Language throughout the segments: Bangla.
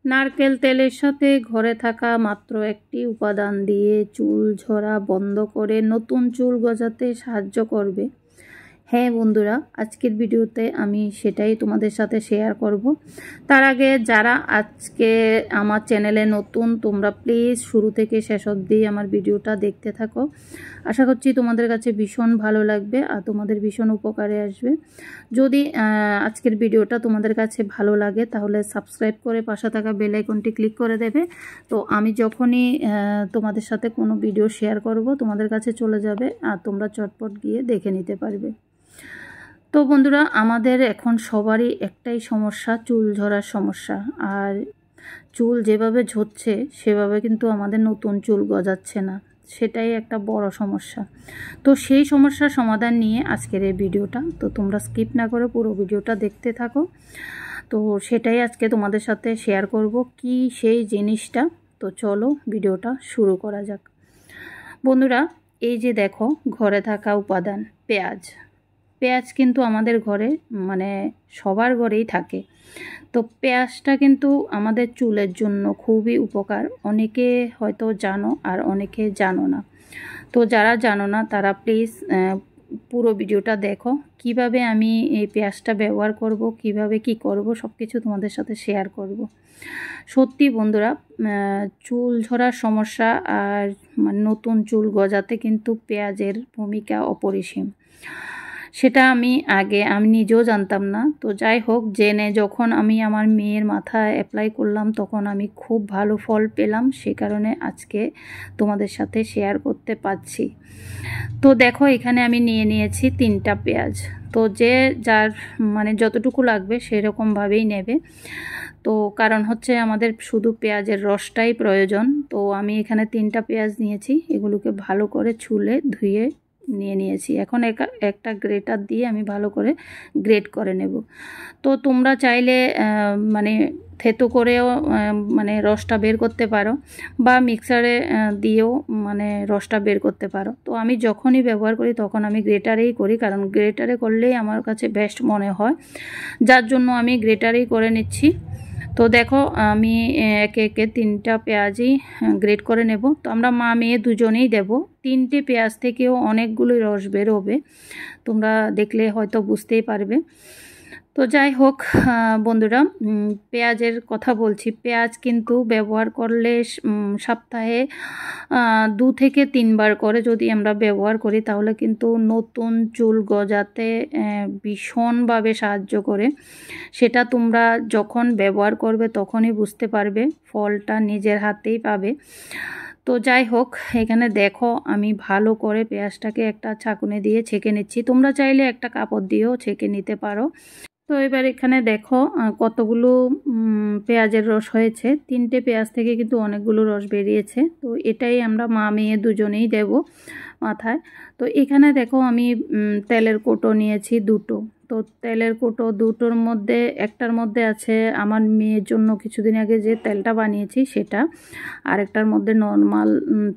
নারকেল তেলের সাথে ঘরে থাকা মাত্র একটি উপাদান দিয়ে চুল ঝরা বন্ধ করে নতুন চুল গজাতে সাহায্য করবে। হ্যাঁ বন্ধুরা, আজকের ভিডিওতে আমি সেটাই তোমাদের সাথে শেয়ার করব। তার আগে যারা আজকে আমার চ্যানেলে নতুন, তোমরা প্লিজ শুরু থেকে শেষ অবধি আমার ভিডিওটা দেখতে থাকো। আশা করছি তোমাদের কাছে ভীষণ ভালো লাগবে আর তোমাদের ভীষণ উপকারে আসবে। যদি আজকের ভিডিওটা তোমাদের কাছে ভালো লাগে তাহলে সাবস্ক্রাইব করে পাশে থাকা বেল আইকনটি ক্লিক করে দেবে। তো আমি যখনই তোমাদের সাথে কোনো ভিডিও শেয়ার করব তোমাদের কাছে চলে যাবে আর তোমরা চটপট গিয়ে দেখে নিতে পারবে। তো বন্ধুরা, আমাদের এখন সবারই একটাই সমস্যা, চুল ঝরার সমস্যা। আর চুল যেভাবে ঝরছে সেভাবে কিন্তু আমাদের নতুন চুল গজাচ্ছে না, সেটাই একটা বড় সমস্যা। তো সেই সমস্যার সমাধান নিয়ে আজকের এই ভিডিওটা। তো তোমরা স্কিপ না করে পুরো ভিডিওটা দেখতে থাকো। তো সেটাই আজকে তোমাদের সাথে শেয়ার করব, কি সেই জিনিসটা। তো চলো ভিডিওটা শুরু করা যাক। বন্ধুরা, এই যে দেখো ঘরে থাকা উপাদান পেঁয়াজ। পেঁয়াজ কিন্তু আমাদের ঘরে মানে সবার ঘরেই থাকে। তো পেঁয়াজটা কিন্তু আমাদের চুলের জন্য খুবই উপকার। অনেকে হয়তো জানো আর অনেকে জানো না। তো যারা জানো না তারা প্লিজ পুরো ভিডিওটা দেখো, কিভাবে আমি এই পেঁয়াজটা ব্যবহার করব, কিভাবে কি করব সব কিছু তোমাদের সাথে শেয়ার করব। সত্যি বন্ধুরা, চুল ঝরার সমস্যা আর নতুন চুল গজাতে কিন্তু পেঁয়াজের ভূমিকা অপরিসীম। সেটা আমি নিজেও জানতাম না। তো যাই হোক, জেনে যখন আমি আমার মেয়ের মাথায় অ্যাপ্লাই করলাম তখন আমি খুব ভালো ফল পেলাম। সে কারণে আজকে তোমাদের সাথে শেয়ার করতে পারছি। তো দেখো, এখানে আমি নিয়ে নিয়েছি 3টা পেঁয়াজ। তো যে যার মানে যতটুকু লাগবে সেরকমভাবেই নেবে। তো কারণ হচ্ছে আমাদের শুধু পেঁয়াজের রসটাই প্রয়োজন। তো আমি এখানে 3টা পেঁয়াজ নিয়েছি, এগুলোকে ভালো করে ছুলে ধুয়ে নিয়েছি। এখন একটা গ্রেটার দিয়ে আমি ভালো করে গ্রেট করে নেব। তো তোমরা চাইলে মানে থেতো করেও মানে রসটা বের করতে পারো, বা মিক্সারে দিয়েও মানে রসটা বের করতে পারো। তো আমি যখনই ব্যবহার করি তখন আমি গ্রেটারেই করি, কারণ গ্রেটারে করলেই আমার কাছে বেস্ট মনে হয়, যার জন্য আমি গ্রেটারেই করে নিচ্ছি। তো দেখো, আমি একে একে 3টা পেঁয়াজই গ্রেট করে নেব। তো আমরা মা মেয়ে দুজনেই দেব। 3টে পেঁয়াজ থেকেও অনেকগুলো রস বেরোবে, তোমরা দেখলে হয়তো বুঝতেই পারবে। তো যাই হোক বন্ধুরা, পেঁয়াজের কথা বলছি। পেঁয়াজ কিন্তু ব্যবহার করলে সপ্তাহে 2 থেকে 3 বার করে যদি আমরা ব্যবহার করি তাহলে কিন্তু নতুন চুল গজাতে ভীষণভাবে সাহায্য করে। সেটা তোমরা যখন ব্যবহার করবে তখনই বুঝতে পারবে, ফলটা নিজের হাতেই পাবে। তো যাই হোক, এখানে দেখো আমি ভালো করে পেঁয়াজটাকে একটা ছাঁকুনি দিয়ে ছেঁকে নিচ্ছি। তোমরা চাইলে একটা কাপড় দিয়েও ছেঁকে নিতে পারো। তো এবার এখানে দেখো কতগুলো পেঁয়াজের রস হয়েছে। 3টে পেঁয়াজ থেকে কিন্তু অনেকগুলো রস বেরিয়েছে। তো এটাই আমরা মা মেয়ে দুজনেই দেব মাথায়। তো এখানে দেখো আমি তেলের কৌটো নিয়েছি 2টো। তো তেলের কৌটো 2টোর মধ্যে একটার মধ্যে আছে আমার মেয়ের জন্য কিছুদিন আগে যে তেলটা বানিয়েছি সেটা, আর একটার মধ্যে নর্মাল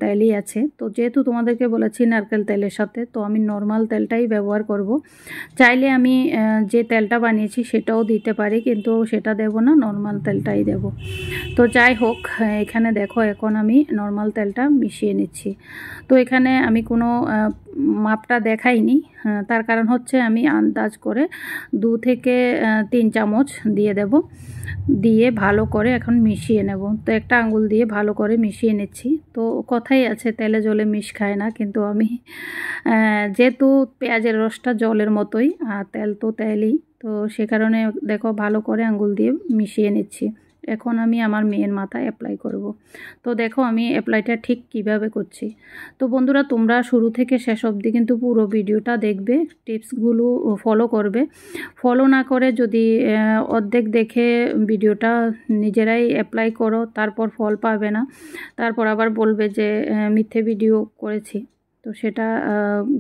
তেলই আছে। তো যেহেতু তোমাদেরকে বলেছি নারকেল তেলের সাথে, তো আমি নর্মাল তেলটাই ব্যবহার করব। চাইলে আমি যে তেলটা বানিয়েছি সেটাও দিতে পারি, কিন্তু সেটা দেব না, নর্মাল তেলটাই দেব। তো যাই হোক, এখানে দেখো এখন আমি নর্মাল তেলটা মিশিয়ে নিচ্ছি। তো এখানে আমি কোনো মাপটা দেখাইনি, তার কারণ হচ্ছে আমি আন্দাজ করে 2 থেকে 3 চামচ দিয়ে দেব। দিয়ে ভালো করে এখন মিশিয়ে নেব। তো একটা আঙ্গুল দিয়ে ভালো করে মিশিয়ে নিচ্ছি। তো কথাই আছে তেলে জলে মিশ খায় না, কিন্তু আমি যেহেতু পেঁয়াজের রসটা জলের মতোই আর তেল তো তেলই, তো সে কারণে দেখো ভালো করে আঙ্গুল দিয়ে মিশিয়ে নিচ্ছি। এখন আমি আমার মেয়ের মাথায় অ্যাপ্লাই করব। তো দেখো আমি অ্যাপ্লাইটা ঠিক কিভাবে করছি। তো বন্ধুরা, তোমরা শুরু থেকে শেষ অবধি কিন্তু পুরো ভিডিওটা দেখবে, টিপসগুলো ফলো করবে। ফলো না করে যদি অর্ধেক দেখে ভিডিওটা নিজেরাই অ্যাপ্লাই করো তারপর ফল পাবে না, তারপর আবার বলবে যে মিথ্যে ভিডিও করেছি। তো সেটা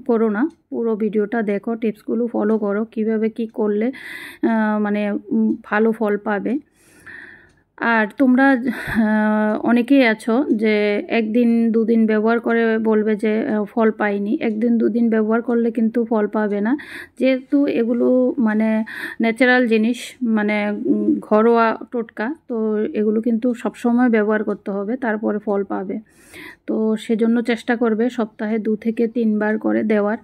করো না, পুরো ভিডিওটা দেখো, টিপসগুলো ফলো করো, কিভাবে কি করলে মানে ভালো ফল পাবে। আর তোমরা অনেকেই আছো যে একদিন দুদিন ব্যবহার করে বলবে যে ফল পাইনি। একদিন দুদিন ব্যবহার করলে কিন্তু ফল পাবে না, যেহেতু এগুলো মানে ন্যাচারাল জিনিস, মানে ঘরোয়া টোটকা, তো এগুলো কিন্তু সবসময় ব্যবহার করতে হবে, তারপরে ফল পাবে। তো সেজন্য চেষ্টা করবে সপ্তাহে 2 থেকে 3 বার করে দেওয়ার।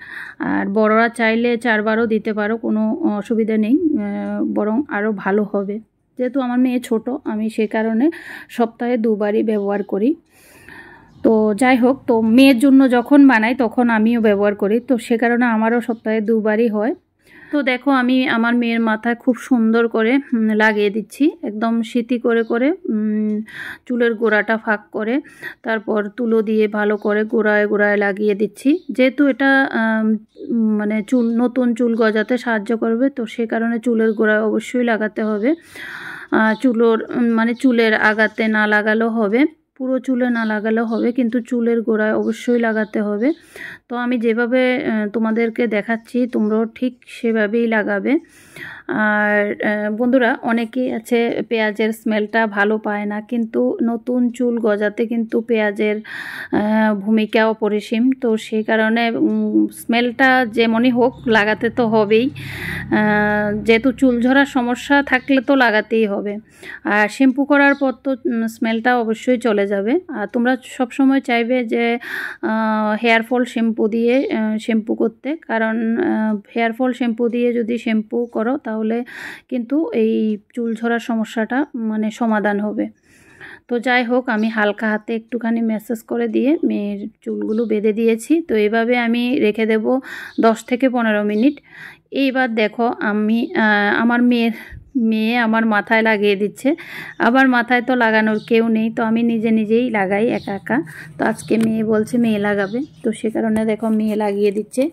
আর বড়রা চাইলে 4 বারও দিতে পারো, কোনো অসুবিধা নেই, বরং আরও ভালো হবে। যেহেতু আমার মেয়ে ছোট, আমি সে কারণে সপ্তাহে 2 বারই ব্যবহার করি। তো যাই হোক, তো মেয়ের জন্য যখন বানাই তখন আমিও ব্যবহার করি, তো সে কারণে আমারও সপ্তাহে 2 বারই হয়। তো দেখো আমি আমার মেয়ের মাথায় খুব সুন্দর করে লাগিয়ে দিচ্ছি, একদম সিতি করে করে চুলের গোড়াটা ফাঁক করে, তারপর তুলো দিয়ে ভালো করে গোড়ায় গোড়ায় লাগিয়ে দিচ্ছি। যেহেতু এটা মানে নতুন চুল গজাতে সাহায্য করবে, তো সে কারণে চুলের গোড়ায় অবশ্যই লাগাতে হবে। চুলের আগাতে না লাগালেও হবে, পুরো চুলে না লাগালেও হবে, কিন্তু চুলের গোড়ায় অবশ্যই লাগাতে হবে। তো আমি যেভাবে তোমাদেরকে দেখাচ্ছি তোমরাও ঠিক সেভাবেই লাগাবে। আর বন্ধুরা, অনেকেই আছে পেঁয়াজের স্মেলটা ভালো পায় না, কিন্তু নতুন চুল গজাতে কিন্তু পেঁয়াজের ভূমিকা অপরিসীম। তো সেই কারণে স্মেলটা যেমনই হোক লাগাতে তো হবেই, যেহেতু চুল ঝরার সমস্যা থাকলে তো লাগাতেই হবে। আর শ্যাম্পু করার পর তো স্মেলটা অবশ্যই চলে যাবে। আর তোমরা সবসময় চাইবে যে হেয়ার ফল শ্যাম্পু দিয়ে শ্যাম্পু করতে, কারণ হেয়ার ফল শ্যাম্পু দিয়ে যদি শ্যাম্পু করো তাহলে কিন্তু এই চুল ঝরার সমস্যাটা মানে সমাধান হবে। তো যাই হোক, আমি হালকা হাতে একটুখানি ম্যাসাজ করে দিয়ে মেয়ের চুলগুলো বেঁধে দিয়েছি। তো এইভাবে আমি রেখে দেব 10 থেকে 15 মিনিট। এইবার দেখো আমি আমার মেয়ে আমার মাথায় লাগিয়ে দিচ্ছে। আবার মাথায় তো লাগানোর কেউ নেই, তো আমি নিজে নিজেই লাগাই একা একা। তো আজকে মেয়ে বলছে মেয়ে লাগাবে, তো সে কারণে দেখো মেয়ে লাগিয়ে দিচ্ছে।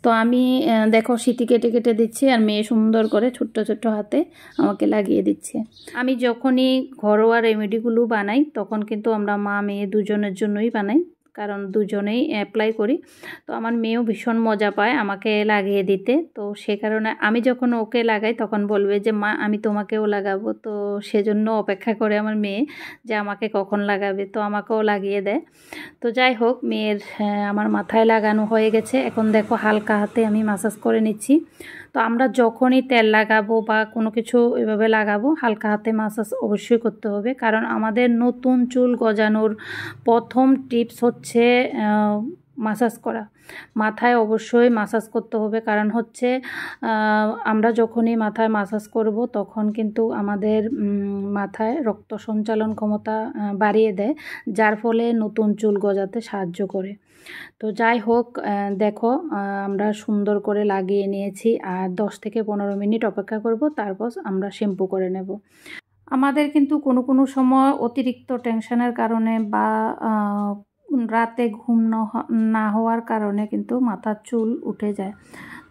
তো আমি দেখো সিটি কেটে কেটে দিচ্ছি, আর মেয়ে সুন্দর করে ছোট্ট ছোট্ট হাতে আমাকে লাগিয়ে দিচ্ছে। আমি যখনই ঘরোয়া রেমেডিগুলো বানাই তখন কিন্তু আমরা মা মেয়ে দুজনের জন্যই বানাই, কারণ দুজনেই অ্যাপ্লাই করি। তো আমার মেয়েও ভীষণ মজা পায় আমাকে লাগিয়ে দিতে। তো সে কারণে আমি যখন ওকে লাগাই তখন বলবে যে মা আমি তোমাকেও লাগাবো। তো সেজন্য অপেক্ষা করে আমার মেয়ে যে আমাকে কখন লাগাবে, তো আমাকেও লাগিয়ে দেয়। তো যাই হোক, মেয়ের আমার মাথায় লাগানো হয়ে গেছে। এখন দেখো হালকা হাতে আমি মাসাজ করে নিচ্ছি। তো আমরা যখনই তেল লাগাবো বা কোনো কিছু এভাবে লাগাবো, হালকা হাতে মাসাজ অবশ্যই করতে হবে, কারণ আমাদের নতুন চুল গজানোর প্রথম টিপস হচ্ছে মাসাজ করা। মাথায় অবশ্যই মাসাজ করতে হবে, কারণ হচ্ছে আমরা যখনই মাথায় মাসাজ করব তখন কিন্তু আমাদের মাথায় রক্ত সঞ্চালন ক্ষমতা বাড়িয়ে দেয়, যার ফলে নতুন চুল গজাতে সাহায্য করে। তো যাই হোক, দেখো আমরা সুন্দর করে লাগিয়ে নিয়েছি, আর 10 থেকে 15 মিনিট অপেক্ষা করব, তারপর আমরা শ্যাম্পু করে নেব। আমাদের কিন্তু কোনো সময় অতিরিক্ত টেনশনের কারণে বা রাতে ঘুম না হওয়ার কারণে কিন্তু মাথার চুল উঠে যায়।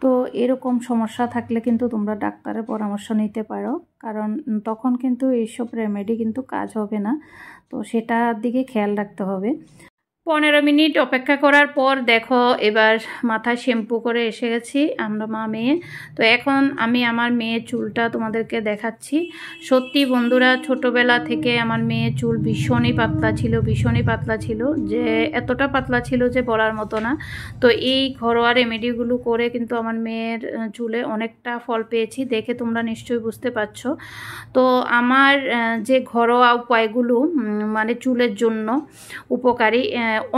তো এরকম সমস্যা থাকলে কিন্তু তোমরা ডাক্তারের পরামর্শ নিতে পারো, কারণ তখন কিন্তু এইসব রেমেডি কিন্তু কাজ হবে না। তো সেটার দিকে খেয়াল রাখতে হবে। 15 মিনিট অপেক্ষা করার পর দেখো এবার মাথায় শ্যাম্পু করে এসে গেছি আমরা মা মেয়ে। তো এখন আমি আমার মেয়ের চুলটা তোমাদেরকে দেখাচ্ছি। সত্যি বন্ধুরা, ছোটোবেলা থেকে আমার মেয়ের চুল ভীষণই পাতলা ছিল, যে এতটা পাতলা ছিল যে বলার মতো না। তো এই ঘরোয়া রেমেডিগুলো করে কিন্তু আমার মেয়ের চুলে অনেকটা ফল পেয়েছি, দেখে তোমরা নিশ্চয়ই বুঝতে পারছো। তো আমার যে ঘরোয়া উপায়গুলো মানে চুলের জন্য উপকারী,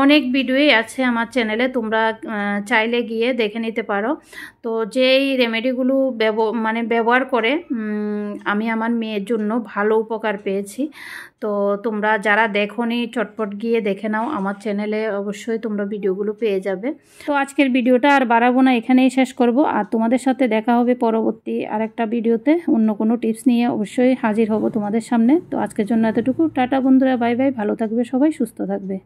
অনেক ভিডিওই আছে আমার চ্যানেলে, তোমরা চাইলে গিয়ে দেখে নিতে পারো। তো যেই রেমেডিগুলো ব্যবহার করে আমি আমার মেয়ের জন্য ভালো উপকার পেয়েছি। তো তোমরা যারা দেখোনি চটপট গিয়ে দেখে নাও, আমার চ্যানেলে অবশ্যই তোমরা ভিডিওগুলো পেয়ে যাবে। তো আজকের ভিডিওটা আর বাড়াবো না, এখানেই শেষ করব। আর তোমাদের সাথে দেখা হবে পরবর্তী আরেকটা ভিডিওতে, অন্য কোনো টিপস নিয়ে অবশ্যই হাজির হব তোমাদের সামনে। তো আজকের জন্য এতটুকু, টাটা বন্ধুরা, বাই বাই, ভালো থাকবে সবাই, সুস্থ থাকবে।